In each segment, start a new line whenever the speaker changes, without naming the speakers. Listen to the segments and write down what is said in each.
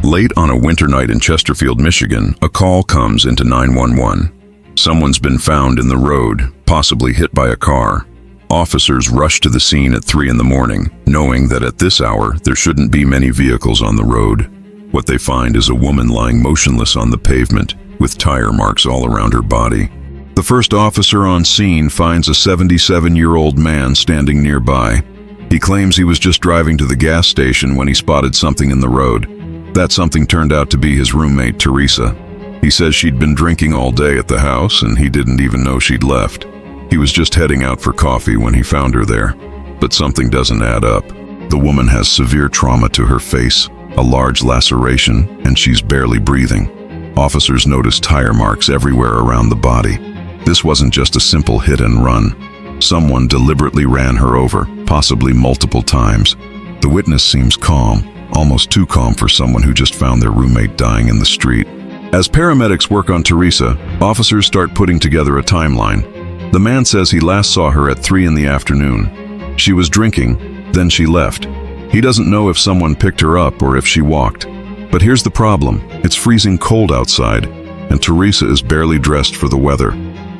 Late on a winter night in Chesterfield, Michigan, a call comes into 911. Someone's been found in the road, possibly hit by a car. Officers rush to the scene at 3 in the morning, knowing that at this hour there shouldn't be many vehicles on the road. What they find is a woman lying motionless on the pavement, with tire marks all around her body. The first officer on scene finds a 77-year-old man standing nearby. He claims he was just driving to the gas station when he spotted something in the road. That something turned out to be his roommate, Teresa. He says she'd been drinking all day at the house and he didn't even know she'd left. He was just heading out for coffee when he found her there. But something doesn't add up. The woman has severe trauma to her face, a large laceration, and she's barely breathing. Officers notice tire marks everywhere around the body. This wasn't just a simple hit and run. Someone deliberately ran her over, possibly multiple times. The witness seems calm, almost too calm for someone who just found their roommate dying in the street. As paramedics work on Teresa, officers start putting together a timeline. The man says he last saw her at 3 in the afternoon. She was drinking, then she left. He doesn't know if someone picked her up or if she walked. But here's the problem. It's freezing cold outside, and Teresa is barely dressed for the weather.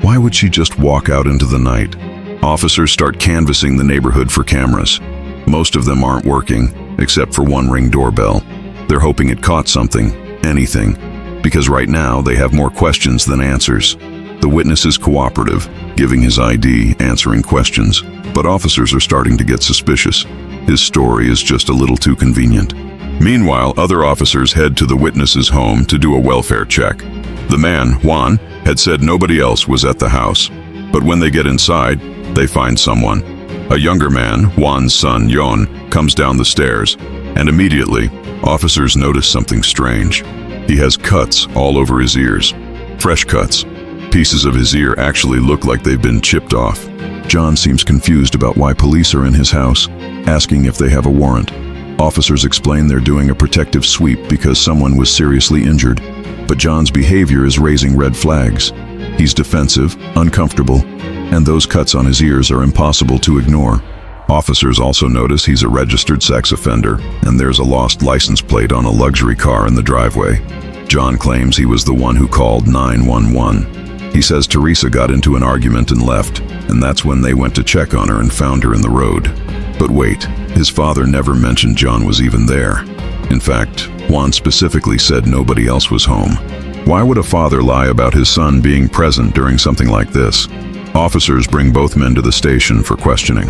Why would she just walk out into the night? Officers start canvassing the neighborhood for cameras. Most of them aren't working, except for one Ring doorbell. They're hoping it caught something, anything, because right now they have more questions than answers. The witness is cooperative, giving his ID, answering questions, but officers are starting to get suspicious. His story is just a little too convenient. Meanwhile, other officers head to the witness's home to do a welfare check. The man, Juan, had said nobody else was at the house, but when they get inside, they find someone. A younger man, Juan's son, Yon, comes down the stairs, and immediately, officers notice something strange. He has cuts all over his ears. Fresh cuts. Pieces of his ear actually look like they've been chipped off. John seems confused about why police are in his house, asking if they have a warrant. Officers explain they're doing a protective sweep because someone was seriously injured, but John's behavior is raising red flags. He's defensive, uncomfortable, and those cuts on his ears are impossible to ignore. Officers also notice he's a registered sex offender, and there's a lost license plate on a luxury car in the driveway. John claims he was the one who called 911. He says Teresa got into an argument and left, and that's when they went to check on her and found her in the road. But wait, his father never mentioned John was even there. In fact, Juan specifically said nobody else was home. Why would a father lie about his son being present during something like this? Officers bring both men to the station for questioning.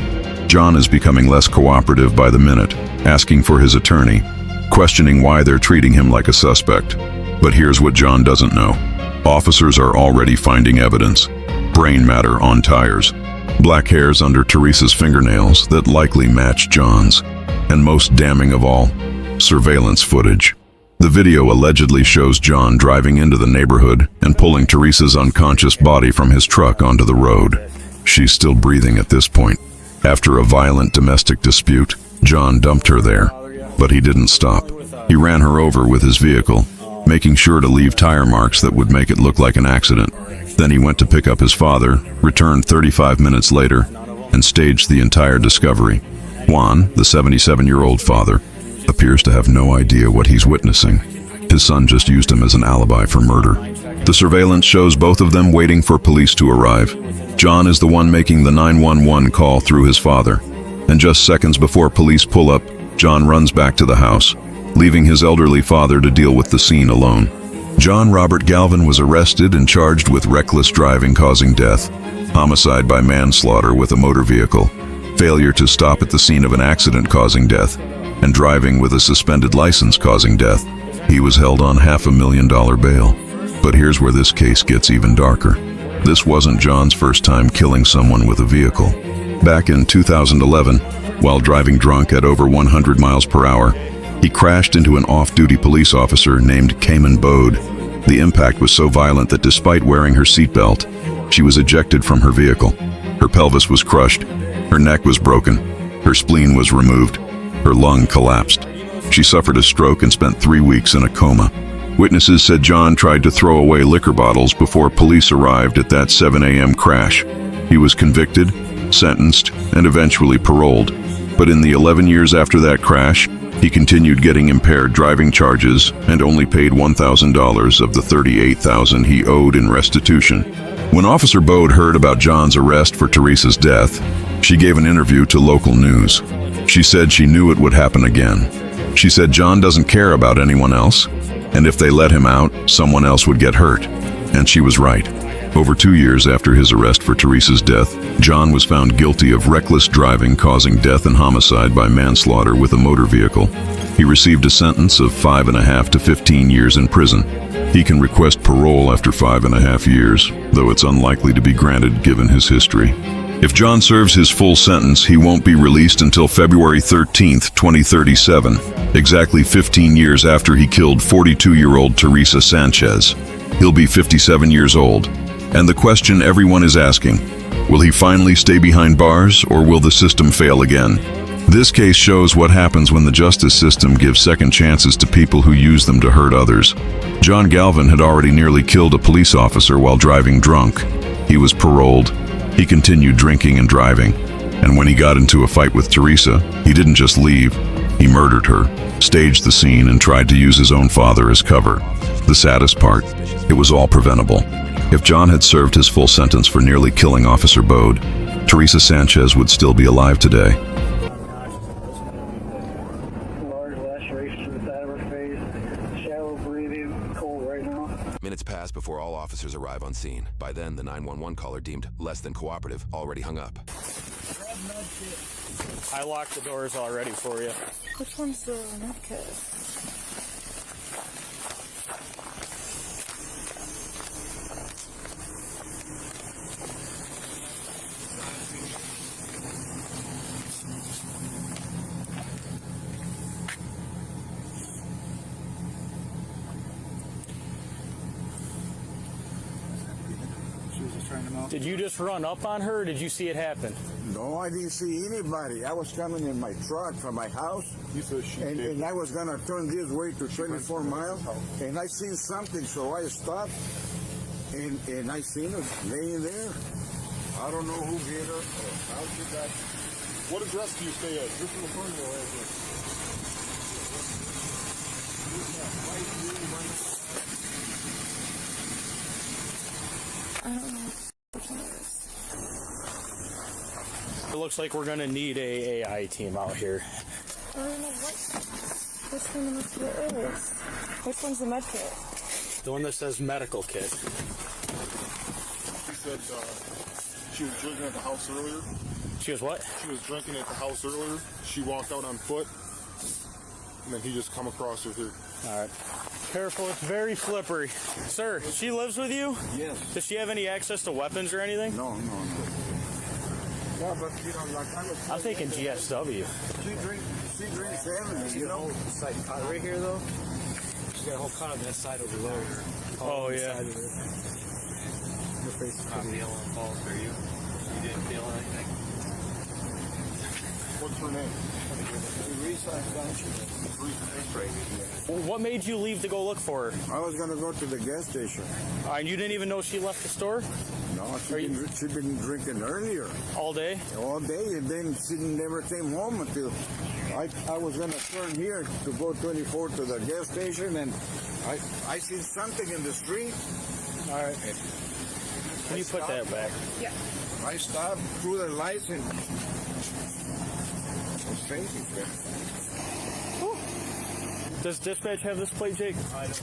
John is becoming less cooperative by the minute, asking for his attorney, questioning why they're treating him like a suspect. But here's what John doesn't know. Officers are already finding evidence. Brain matter on tires. Black hairs under Teresa's fingernails that likely match John's. And most damning of all, surveillance footage. The video allegedly shows John driving into the neighborhood and pulling Teresa's unconscious body from his truck onto the road. She's still breathing at this point. After a violent domestic dispute, John dumped her there, but he didn't stop. He ran her over with his vehicle, making sure to leave tire marks that would make it look like an accident. Then he went to pick up his father, returned 35 minutes later, and staged the entire discovery. Juan, the 77-year-old father, appears to have no idea what he's witnessing. His son just used him as an alibi for murder. The surveillance shows both of them waiting for police to arrive. John is the one making the 911 call through his father. And just seconds before police pull up, John runs back to the house, leaving his elderly father to deal with the scene alone. John Robert Galvin was arrested and charged with reckless driving causing death, homicide by manslaughter with a motor vehicle, failure to stop at the scene of an accident causing death, and driving with a suspended license causing death. He was held on $500,000 bail. But here's where this case gets even darker. This wasn't John's first time killing someone with a vehicle. Back in 2011, while driving drunk at over 100 miles per hour, he crashed into an off-duty police officer named Cayman Bode. The impact was so violent that despite wearing her seatbelt, she was ejected from her vehicle. Her pelvis was crushed, her neck was broken, her spleen was removed, her lung collapsed. She suffered a stroke and spent 3 weeks in a coma. Witnesses said John tried to throw away liquor bottles before police arrived at that 7 a.m. crash. He was convicted, sentenced, and eventually paroled. But in the 11 years after that crash, He continued getting impaired driving charges and only paid $1,000 of the $38,000 he owed in restitution. When Officer Bode heard about John's arrest for Teresa's death, she gave an interview to local news. She said she knew it would happen again. She said John doesn't care about anyone else, and if they let him out, someone else would get hurt. And she was right. Over 2 years after his arrest for Teresa's death, John was found guilty of reckless driving causing death and homicide by manslaughter with a motor vehicle. He received a sentence of 5.5 to 15 years in prison. He can request parole after 5.5 years, though it's unlikely to be granted given his history. If John serves his full sentence, he won't be released until February 13, 2037, exactly 15 years after he killed 42-year-old Teresa Sanchez. He'll be 57 years old. And the question everyone is asking, will he finally stay behind bars, or will the system fail again? This case shows what happens when the justice system gives second chances to people who use them to hurt others. John Galvin had already nearly killed a police officer while driving drunk. He was paroled. He continued drinking and driving. And when he got into a fight with Teresa, he didn't just leave. He murdered her, staged the scene, and tried to use his own father as cover. The saddest part, it was all preventable. If John had served his full sentence for nearly killing Officer Bode, Teresa Sanchez would still be alive today.
Large laceration to the side of her face, shallow breathing, cold right now.
Minutes pass before all officers arrive on scene. By then, the 911 caller, deemed less than cooperative, already hung up.
I locked the doors already for you.
Which one's the med kit?
Did you just run up on her, or did you see it happen?
No, I didn't see anybody. I was coming in my truck from my house, and I was gonna turn this way to 24 miles, and I seen something, so I stopped, and I seen her laying there. I don't know who hit her or how she got.
What address do you stay at? This is the front door address.
I don't know which one it is.
It looks like we're gonna need a AI team out here.
I don't know which one the med kit is. Which one's the med kit?
The one that says medical kit.
She said she was drinking at the house earlier.
She was what?
She was drinking at the house earlier. She walked out on foot, and then he just come across her here.
All right. Careful, it's very slippery. Sir, she lives with you?
Yes.
Does she have any access to weapons or anything?
No. Yeah, but you know, like I was.
I'm thinking GSW.
She drinks heavily, you know.
Side cut right here, though. She's got a whole cut on that side over there.
Oh, yeah.
Her face is not feeling false, are you? You didn't feel anything?
What's her name?
What made you leave to go look for her?
I was gonna go to the gas station.
And you didn't even know she left the store
No, she'd been drinking earlier
all day?
all day, and then she never came home until I was gonna turn here to go 24 to the gas station, and I seen something in the street.
All right. Can you put that back?
Yeah.
I stopped, threw the lights, and was fainting.
Does dispatch have this plate, Jake?
I don't.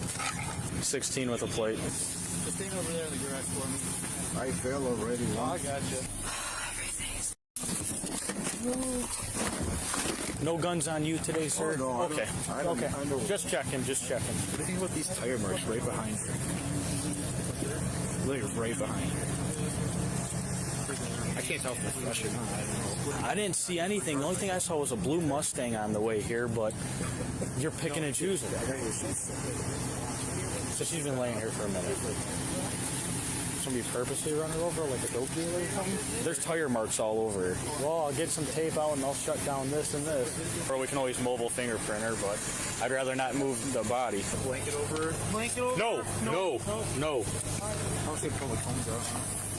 16 with a plate.
The thing over there in the garage for me.
I fell already.
I got you.
No guns on you today, sir?
no, I don't-
Okay.
I don't-
Okay.
I don't-
Just checking.
What do you think about these tire marks right behind her? Look, right behind her. I can't tell if they're fresh or not. I don't know.
I didn't see anything. The only thing I saw was a blue Mustang on the way here, but you're picking and choosing. So she's been laying here for a minute. Somebody purposely run her over like a dope dealer or something? There's tire marks all over her. Well, I'll get some tape out and I'll shut down this and this. Or we can always mobile fingerprint her, but I'd rather not move the body.
Blanket over her. Blanket over
No,
her?
no.
I don't think pull the cones out.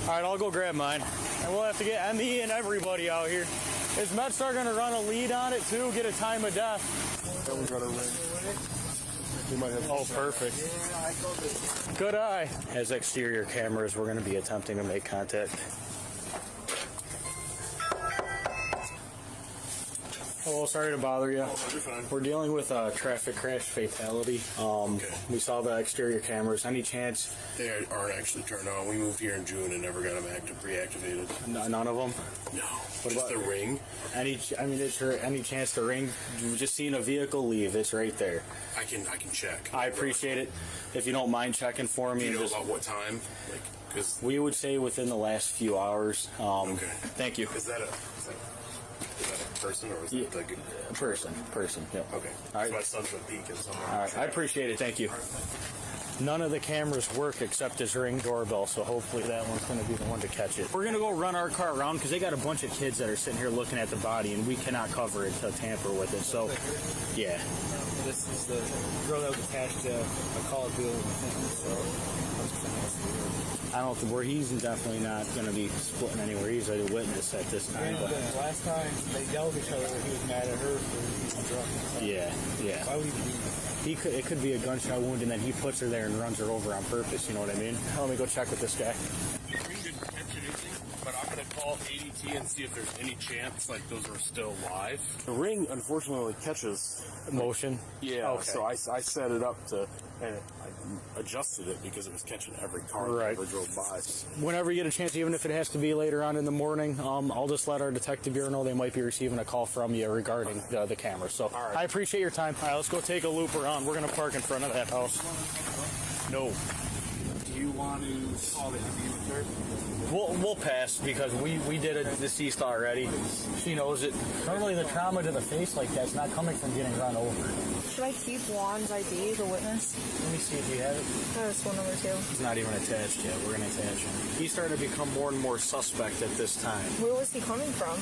All right, I'll go grab mine. And we'll have to get ME and everybody out here. Is MedStar going to run a lead on it too? Get a time of death?
That one got a ring. We might have.
Oh, perfect. Good eye. As exterior cameras, we're going to be attempting to make contact. Hello, sorry to bother you. We're dealing with a traffic crash fatality. We saw the exterior cameras. Any chance?
They aren't actually turned on. We moved here in June and never got them reactivated.
None of them?
No.
What
Just
about
the ring.
Is there any chance the ring? We've just seen a vehicle leave. It's right there.
I can check.
I appreciate it. If you don't mind checking for me.
Do you know about what time? Like, because
we would say within the last few hours.
Okay.
Thank you.
Is that a person or is it like
a person? Yep.
Okay.
All right.
So my son's been peeking somewhere.
All right. I appreciate it. Thank you. None of the cameras work except his Ring doorbell, so hopefully that one's going to be the one to catch it. We're going to go run our car around because they got a bunch of kids that are sitting here looking at the body, and we cannot cover it to tamper with it. So, yeah.
This is the girl that was attached to a call deal with him, so
I don't know where he's definitely not going to be splitting anywhere. He's a witness at this time.
but last time they yelled at each other, he was mad at her for being drunk.
Yeah.
Why would he be?
It could be a gunshot wound, and then he puts her there and runs her over on purpose. You know what I mean? Let me go check with this guy.
The ring didn't catch anything, but I'm going to call ADT and see if there's any chance like those are still live.
The ring unfortunately catches
motion.
Yeah,
okay.
so I set it up to, and I adjusted it because it was catching every car that ever drove by.
Whenever you get a chance, even if it has to be later on in the morning, I'll just let our detective bureau know they might be receiving a call from you regarding the camera. So I appreciate your time. All right, let's go take a loop around. We're going to park in front of that house. No.
Do you want to call the ambulance first?
We'll pass because we did a deceased already. She knows it. Normally the trauma to the face like that's not coming from getting run over.
Should I keep Juan's ID, the witness?
Let me see if you have it.
That's one number 2.
He's not even attached yet. We're going to attach him. He's starting to become more and more suspect at this time.
Where was he coming from?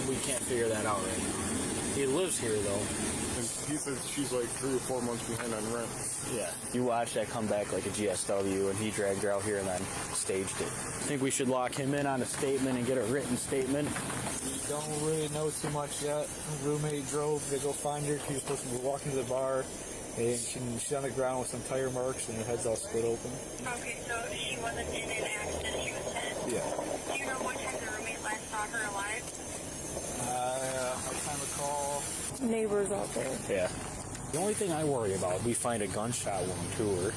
We can't figure that out right now. He lives here though.
And he says she's like 3 or 4 months behind on rent.
Yeah. You watch that come back like a GSW, and he dragged her out here and then staged it. I think we should lock him in on a statement and get a written statement.
We don't really know too much yet. Roommate drove to go find her. She was supposed to be walking to the bar, and she's on the ground with some tire marks, and her head's all split open.
Okay, so she wasn't in an accident. She was hit.
Yeah.
Do you know what time the roommate last saw her alive?
I can't recall.
Neighbors out there.
Yeah. The only thing I worry about, we find a gunshot wound to her.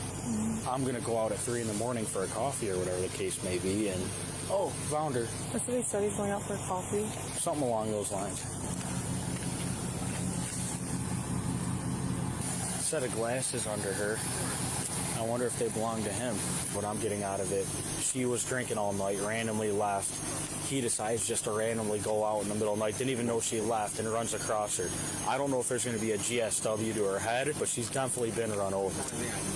I'm going to go out at 3 in the morning for a coffee or whatever the case may be, and, found her.
That's what he said, he's going out for coffee.
Something along those lines. A set of glasses under her. I wonder if they belong to him. What I'm getting out of it, she was drinking all night, randomly left. He decides just to randomly go out in the middle of the night, didn't even know she left, and runs across her. I don't know if there's going to be a GSW to her head, but she's definitely been run over.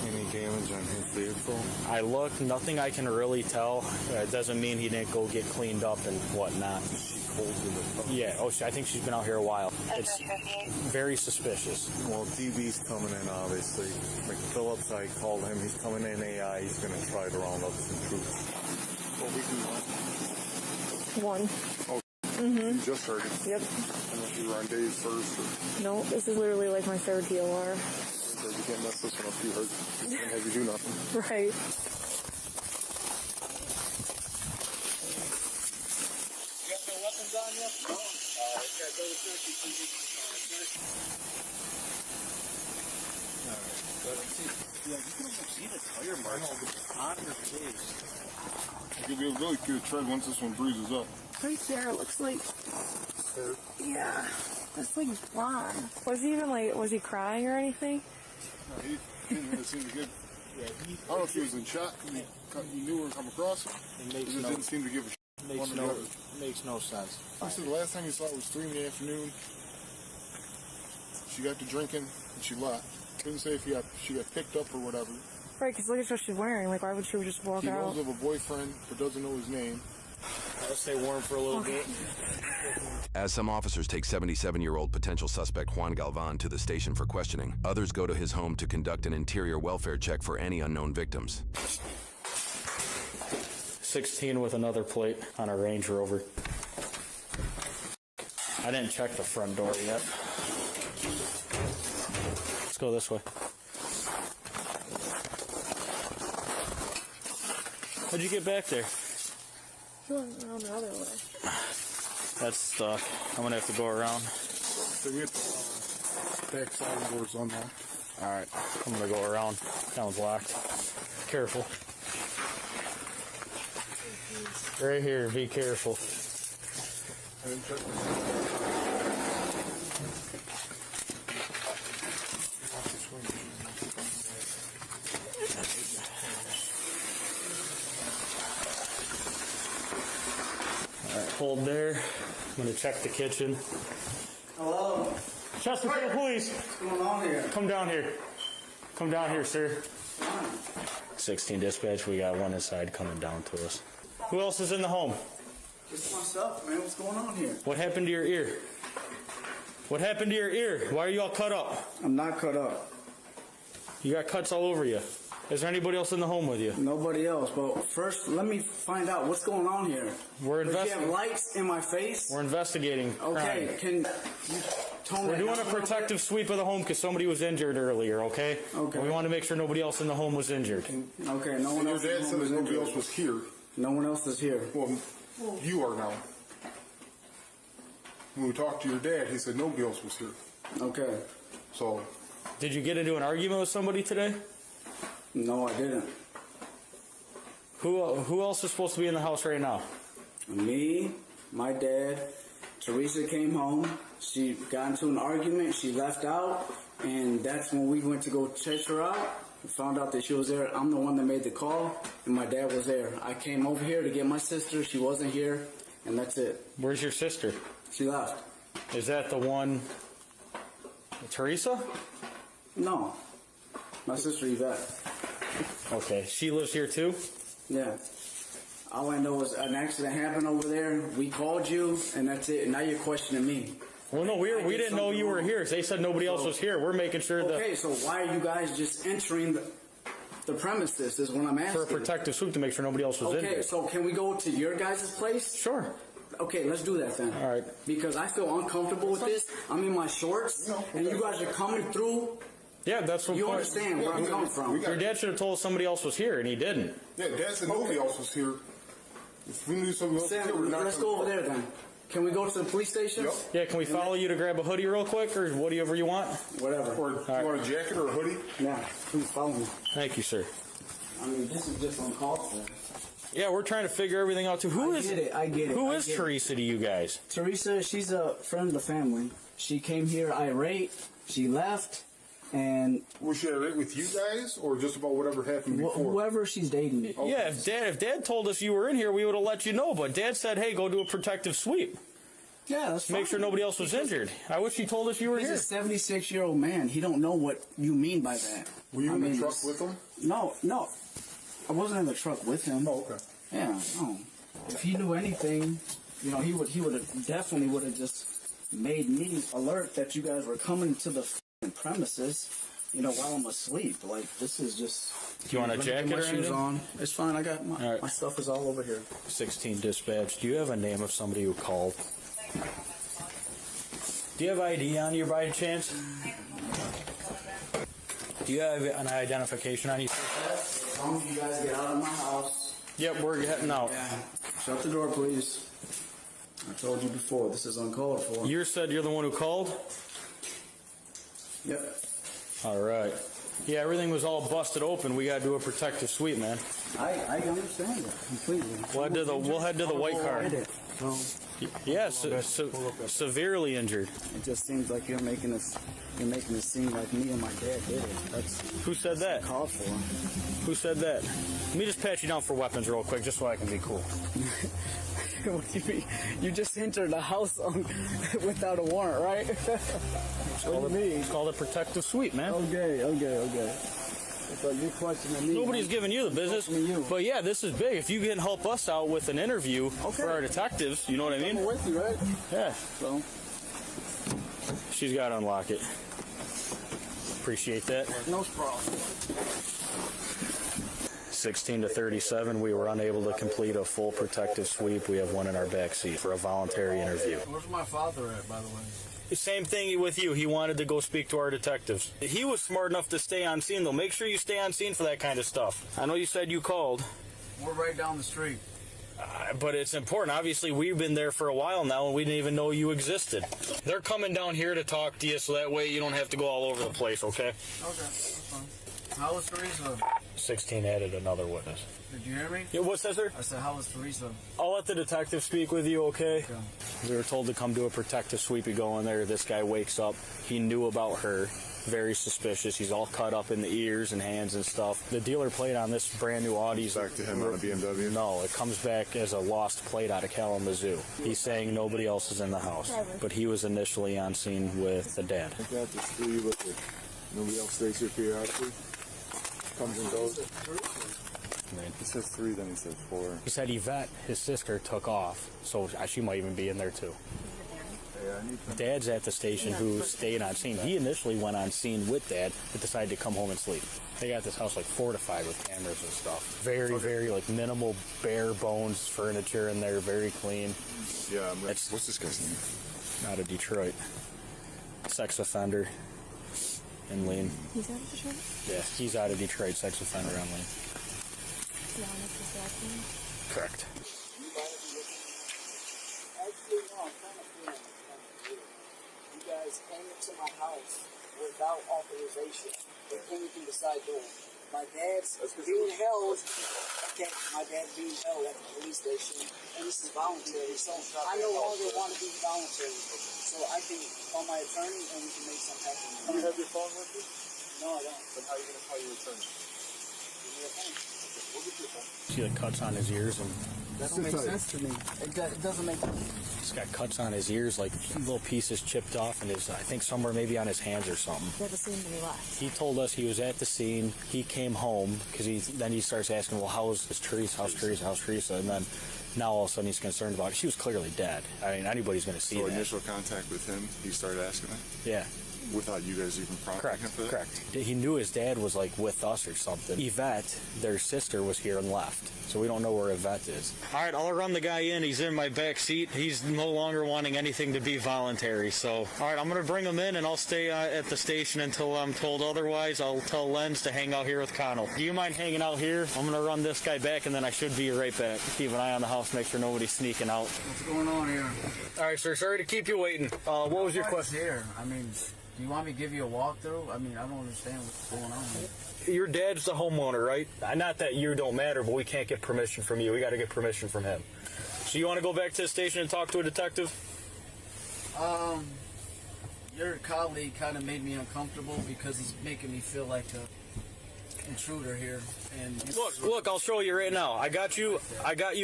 Any damage on his vehicle?
I looked, nothing I can really tell. It doesn't mean he didn't go get cleaned up and whatnot. Yeah, I think she's been out here a while. It's very suspicious.
Well, DB's coming in, obviously. McPhillips, I called him. He's coming in AI. He's going to try to round up some troops. What we do
One.
Oh, you just heard it.
Yep.
Unless you were on days first. Or
No, this is literally like my 3rd DOR.
so you can't mess this one up. You heard. He's going to have you do nothing.
Right.
You got no weapons on you? No.
Yeah, you can almost see the tire marks on her face.
You'll be really good tread once this one breezes up.
Right there, it looks like... Yeah. That's like blonde. Was he even was he crying or anything?
No, he didn't really seem to get... I don't know if he was in shock because he knew her come across him. He just didn't seem to give a shit.
Makes no sense.
He said the last time he saw it was 3 in the afternoon. She got to drinking and she left. Couldn't say if she got picked up or whatever.
Right, because look at what she's wearing. Like, why would she just walk
He
out?
knows of a boyfriend but doesn't know his name.
I'll stay warm for a little bit.
As some officers take 77-year-old potential suspect Juan Galvan to the station for questioning, others go to his home to conduct an interior welfare check for any unknown victims.
16 with another plate on a Range Rover. I didn't check the front door yet. Let's go this way. How'd you get back there?
He went around the other way.
That's stuck. I'm gonna have to go around.
So we get the back side doors unlocked.
Alright, I'm gonna go around. That one's locked. Careful. Right here, be careful.
I didn't check the
Alright, hold there. I'm gonna check the kitchen.
Hello?
Chesterfield Police!
What's going on here?
Come down here. Come down here, sir. 16 dispatch, we got one inside coming down to us. Who else is in the home?
Just myself, man. What's going on here?
What happened to your ear? What happened to your ear? Why are you all cut up?
I'm not cut up.
You got cuts all over you. Is there anybody else in the home with you?
Nobody else. But first, let me find out what's going on here.
We're
Does she have
investigating.
lights in my face?
We're investigating.
Okay,
crime.
can you tone
We're
it
doing
down
a
little
protective sweep of the home because somebody was injured earlier, okay?
Okay.
And we want to make sure nobody else in the home was injured.
bit? Okay, no one
Your
else.
dad
is
said that
home.
nobody else was here.
No one else is here.
Well, you are now. When we talked to your dad, he said nobody else was here.
Okay.
So,
Did you get into an argument with somebody today?
No, I didn't.
Who else is supposed to be in the house right now?
Me, my dad, Teresa came home. She got into an argument. She left out, and that's when we went to go check her out. We found out that she was there. I'm the one that made the call, and my dad was there. I came over here to get my sister. She wasn't here, and that's it.
Where's your sister?
She left.
Is that the one, Teresa?
No, my sister Yvette.
Okay, she lives here too?
Yeah. All I know is an accident happened over there. We called you, and that's it. And now you're questioning me.
Well, no, we didn't know you were here. They said nobody else was here. We're making sure that
Okay, so why are you guys just entering the premises is what I'm asking.
for a protective sweep to make sure nobody else was
Okay,
injured.
so can we go to your guys' place?
Sure.
Okay, let's do that then.
All right.
Because I feel uncomfortable with this. I'm in my shorts, and you guys are coming through.
Yeah, that's what.
You understand where I'm coming from.
Your dad should have told us somebody else was here, and he didn't.
yeah, Dad said nobody else was here. If we knew somebody else was here, we're
Sam,
not
let's
gonna-
go over there then. Can we go to the police station?
Yep.
Yeah, can we follow you to grab a hoodie real quick, or whatever you want?
Whatever.
Or do you want a jacket or a hoodie?
Yeah, please follow me.
Thank you, sir.
I mean, this is just uncalled for.
Yeah, we're trying to figure everything out too.
I get it, I get it,
Who
I
is
get it.
Teresa to you guys?
Teresa, she's a friend of the family. She came here irate. She left, and
Was she irate with you guys, or just about whatever happened before?
whoever she's dating.
Yeah, if Dad told us you were in here, we would have let you know. But Dad said, "Hey, go do a protective sweep.
Yeah, that's
Make sure nobody else was injured." I wish he told us you were
He's
here.
a 76-year-old man. He don't know what you mean by that.
Were you
I
in
mean,
the truck with him?
No. I wasn't in the truck with him.
Oh, okay.
Yeah, no. If he knew anything, he would have definitely would have just made me alert that you guys were coming to the premises, while I'm asleep. Like, this is just.
Do you want a
Let me get
jacket
my
or
shoes
anything?
on. It's fine. I got
All right.
my stuff is all over here.
16 dispatch. Do you have a name of somebody who called? Do you have ID on you by chance? Do you have an identification on you?
As long as you guys get out of my house.
Yep, we're heading out.
Yeah. Shut the door, please. I told you before, this is uncalled for.
You said you're the one who called?
Yep.
All right. Yeah, everything was all busted open. We got to do a protective sweep, man.
I understand that completely.
We'll head to the white car.
So
Yes, severely injured.
it just seems like you're making it seem like me and my dad did it. That's
Who said that?
called for.
Who said that? Let me just pat you down for weapons real quick, just so I can be cool.
What do you mean? You just entered the house without a warrant, right? What do you mean?
It's called a protective sweep, man.
Okay. So you're questioning me.
Nobody's giving you the business.
Questioning you.
But yeah, this is big. If you can help us out with an interview for our detectives, you know what I mean?
I'm with you, right?
Yeah.
So
She's got to unlock it. Appreciate that.
no problem.
16 to 37, we were unable to complete a full protective sweep. We have one in our back seat for a voluntary interview.
Where's my father at, by the way?
Same thing with you. He wanted to go speak to our detectives. He was smart enough to stay on scene, though. Make sure you stay on scene for that kind of stuff. I know you said you called.
We're right down the street.
But it's important. Obviously, we've been there for a while now, and we didn't even know you existed. They're coming down here to talk to you, so that way you don't have to go all over the place, okay?
Okay, that's fine. How was Teresa?
16 added another witness.
Did you hear me?
Yeah, what's that, sir?
I said, how was Teresa?
I'll let the detective speak with you, okay? We were told to come do a protective sweep. You go in there, this guy wakes up. He knew about her. Very suspicious. He's all cut up in the ears and hands and stuff. The dealer plate on this brand new Audi's
Back to him on a BMW?
No, it comes back as a lost plate out of Kalamazoo. He's saying nobody else is in the house, but he was initially on scene with the dad.
I got this 3 with it. Nobody else stays here periodically? Comes and goes? He says 3, then he says 4.
He said Yvette, his sister, took off, so she might even be in there too. Dad's at the station who stayed on scene. He initially went on scene with Dad, but decided to come home and sleep. They got this house like fortified with cameras and stuff. Very like minimal bare bones furniture in there, very clean.
Yeah, what's this guy's name?
Out of Detroit. Sex offender in Lean.
He's out of Detroit?
Yeah, he's out of Detroit, sex offender on Lean. Correct.
You guys came into my house without authorization. They came through the side door. My dad's being held. Okay, my dad's being held at the police station, and this is voluntary. So I no longer want to be voluntary. So I can call my attorney, and we can make something happen.
Do you have your phone with you?
No, I don't.
Then how are you going to call your attorney?
Give me a phone.
We'll get your phone.
See the cuts on his ears and
That don't make sense to me. It doesn't make sense.
he's got cuts on his ears, like little pieces chipped off, and his, I think somewhere maybe on his hands or something.
At the scene when he left.
He told us he was at the scene. He came home because then he starts asking, well, how's Teresa? How's Teresa? How's Teresa? And then now all of a sudden he's concerned about it. She was clearly dead. I mean, anybody's going to see
So
that.
initial contact with him, he started asking that?
Yeah.
Without you guys even prompting
Correct,
him for that?
correct. He knew his dad was like with us or something. Yvette, their sister, was here and left, so we don't know where Yvette is. All right, I'll run the guy in. He's in my back seat. He's no longer wanting anything to be voluntary. So, all right, I'm gonna bring him in, and I'll stay at the station until I'm told otherwise. I'll tell Lenz to hang out here with Connell. Do you mind hanging out here? I'm gonna run this guy back, and then I should be right back. Keep an eye on the house, make sure nobody's sneaking out.
What's going on here?
All right, sir. Sorry to keep you waiting. What was your question?
Here, I mean, do you want me to give you a walkthrough? I mean, I don't understand what's going on here.
Your dad's the homeowner, right? Not that you don't matter, but we can't get permission from you. We got to get permission from him. So you want to go back to the station and talk to a detective?
Your colleague kind of made me uncomfortable because he's making me feel like a intruder here. And
Look, I'll show you right now. I got you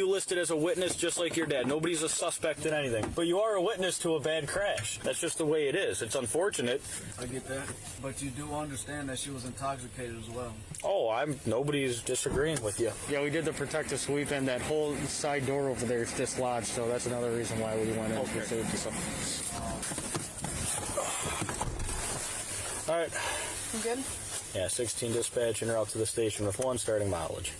listed as a witness just like your dad. Nobody's a suspect in anything. But you are a witness to a bad crash. That's just the way it is. It's unfortunate.
I get that. But you do understand that she was intoxicated as well.
Oh, nobody's disagreeing with you. Yeah, we did the protective sweep, and that whole side door over there is dislodged, so that's another reason why we went in for safety. So. All right.
You good?
Yeah, 16 dispatch en route to the station with 1 starting mileage.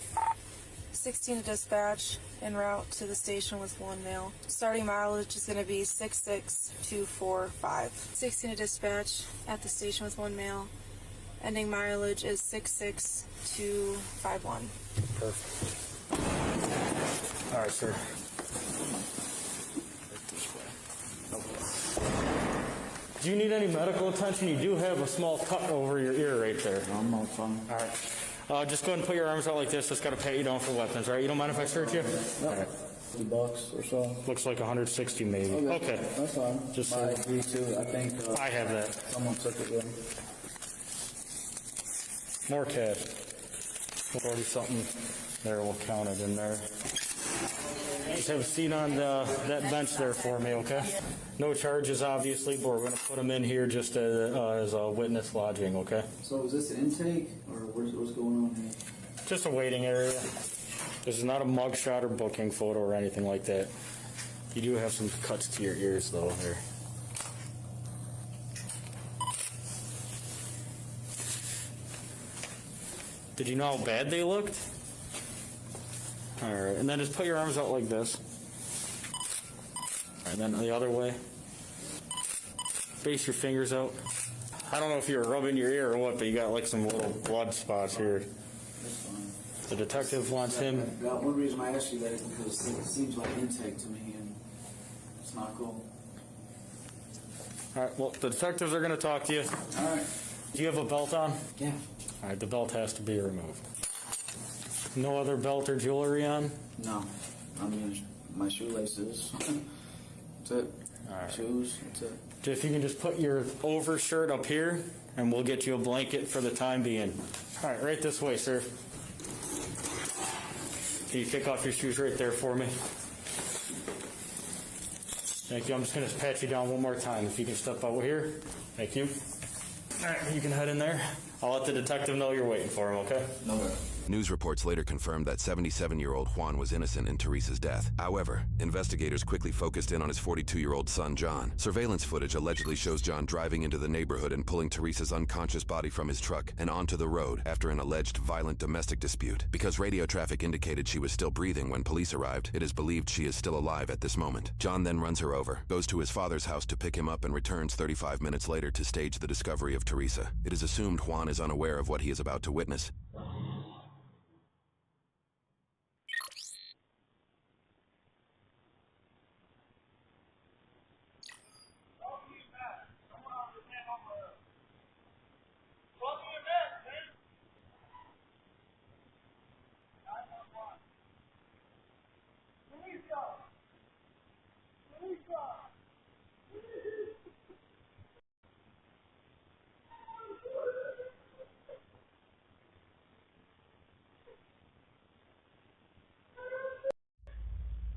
16 dispatch en route to the station with 1 male. Starting mileage is going to be 66245. 16 dispatch at the station with 1 male. Ending mileage is 66251.
Perfect. All right, sir. Do you need any medical attention? You do have a small cut over your ear right there.
I'm not fine.
All right. Just go ahead and put your arms out like this. Just got to pat you down for weapons, all right? You don't mind if I search you?
No.
All right.
$50 or so.
Looks like 160 maybe. Okay.
That's fine.
Just
I agree too. I think
I have that.
someone took it then.
More cash. 40 something. There, we'll count it in there. Just have a seat on that bench there for me, okay? No charges, obviously, but we're going to put him in here just as a witness lodging, okay?
So is this an intake, or what's going on here?
Just a waiting area. This is not a mugshot or booking photo or anything like that. You do have some cuts to your ears, though, here. Did you know how bad they looked? All right, and then just put your arms out like this. And then the other way. Base your fingers out. I don't know if you're rubbing your ear or what, but you got like some little blood spots here. The detective wants him.
The one reason I asked you that is because it seems like intake to me, and it's not cool.
All right, well, the detectives are going to talk to you.
All right.
Do you have a belt on?
Yeah.
All right, the belt has to be removed. No other belt or jewelry on?
No. I mean, my shoelaces. That's it.
All right.
Shoes. That's it.
If you can just put your overshirt up here, and we'll get you a blanket for the time being. All right, right this way, sir. Can you kick off your shoes right there for me? Thank you. I'm just going to pat you down one more time. If you can step over here. Thank you. All right, you can head in there. I'll let the detective know you're waiting for him, okay?
No way.
News reports later confirmed that 77-year-old Juan was innocent in Teresa's death. However, investigators quickly focused in on his 42-year-old son, John. Surveillance footage allegedly shows John driving into the neighborhood and pulling Teresa's unconscious body from his truck and onto the road after an alleged violent domestic dispute. Because radio traffic indicated she was still breathing when police arrived, it is believed she is still alive at this moment. John then runs her over, goes to his father's house to pick him up, and returns 35 minutes later to stage the discovery of Teresa. It is assumed Juan is unaware of what he is about to witness.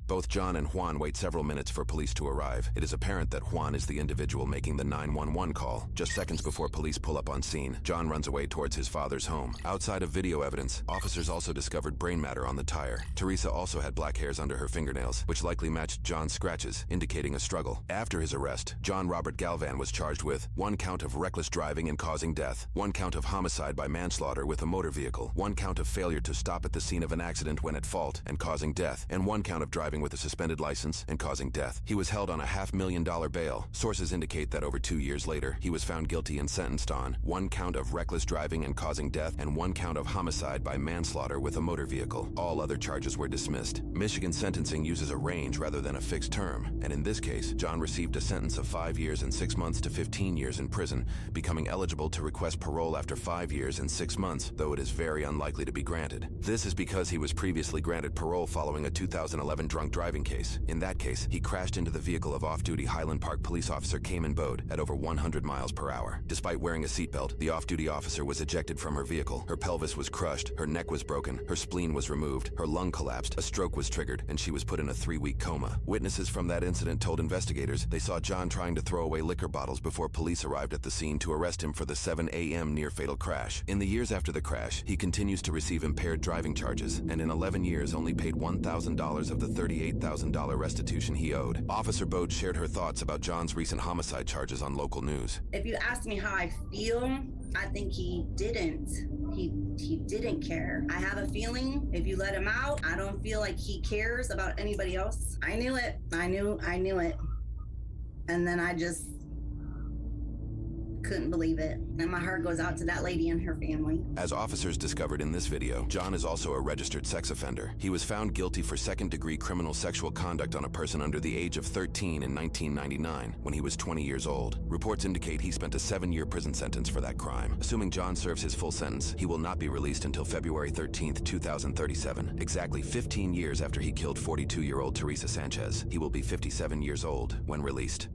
Both John and Juan wait several minutes for police to arrive. It is apparent that Juan is the individual making the 911 call. Just seconds before police pull up on scene, John runs away towards his father's home. Outside of video evidence, officers also discovered brain matter on the tire. Teresa also had black hairs under her fingernails, which likely matched John's scratches, indicating a struggle. After his arrest, John Robert Galvan was charged with 1 count of reckless driving and causing death, 1 count of homicide by manslaughter with a motor vehicle, 1 count of failure to stop at the scene of an accident when at fault and causing death, and 1 count of driving with a suspended license and causing death. He was held on a $500,000 bail. Sources indicate that over 2 years later, he was found guilty and sentenced on 1 count of reckless driving and causing death and 1 count of homicide by manslaughter with a motor vehicle. All other charges were dismissed. Michigan sentencing uses a range rather than a fixed term, and in this case, John received a sentence of 5 years and 6 months to 15 years in prison, becoming eligible to request parole after 5 years and 6 months, though it is very unlikely to be granted. This is because he was previously granted parole following a 2011 drunk driving case. In that case, he crashed into the vehicle of off-duty Highland Park police officer Cayman Bode at over 100 miles per hour. Despite wearing a seatbelt, the off-duty officer was ejected from her vehicle. Her pelvis was crushed, her neck was broken, her spleen was removed, her lung collapsed, a stroke was triggered, and she was put in a 3-week coma. Witnesses from that incident told investigators they saw John trying to throw away liquor bottles before police arrived at the scene to arrest him for the 7 a.m. near-fatal crash. In the years after the crash, he continues to receive impaired driving charges, and in 11 years only paid $1,000 of the $38,000 restitution he owed. Officer Bode shared her thoughts about John's recent homicide charges on local news.
If you ask me how I feel, I think he didn't. He didn't care. I have a feeling if you let him out, I don't feel like he cares about anybody else. I knew it. I knew it. And then I just couldn't believe it. And my heart goes out to that lady and her family.
As officers discovered in this video, John is also a registered sex offender. He was found guilty for second-degree criminal sexual conduct on a person under the age of 13 in 1999, when he was 20 years old. Reports indicate he spent a 7-year prison sentence for that crime. Assuming John serves his full sentence, he will not be released until February 13, 2037, exactly 15 years after he killed 42-year-old Teresa Sanchez. He will be 57 years old when released.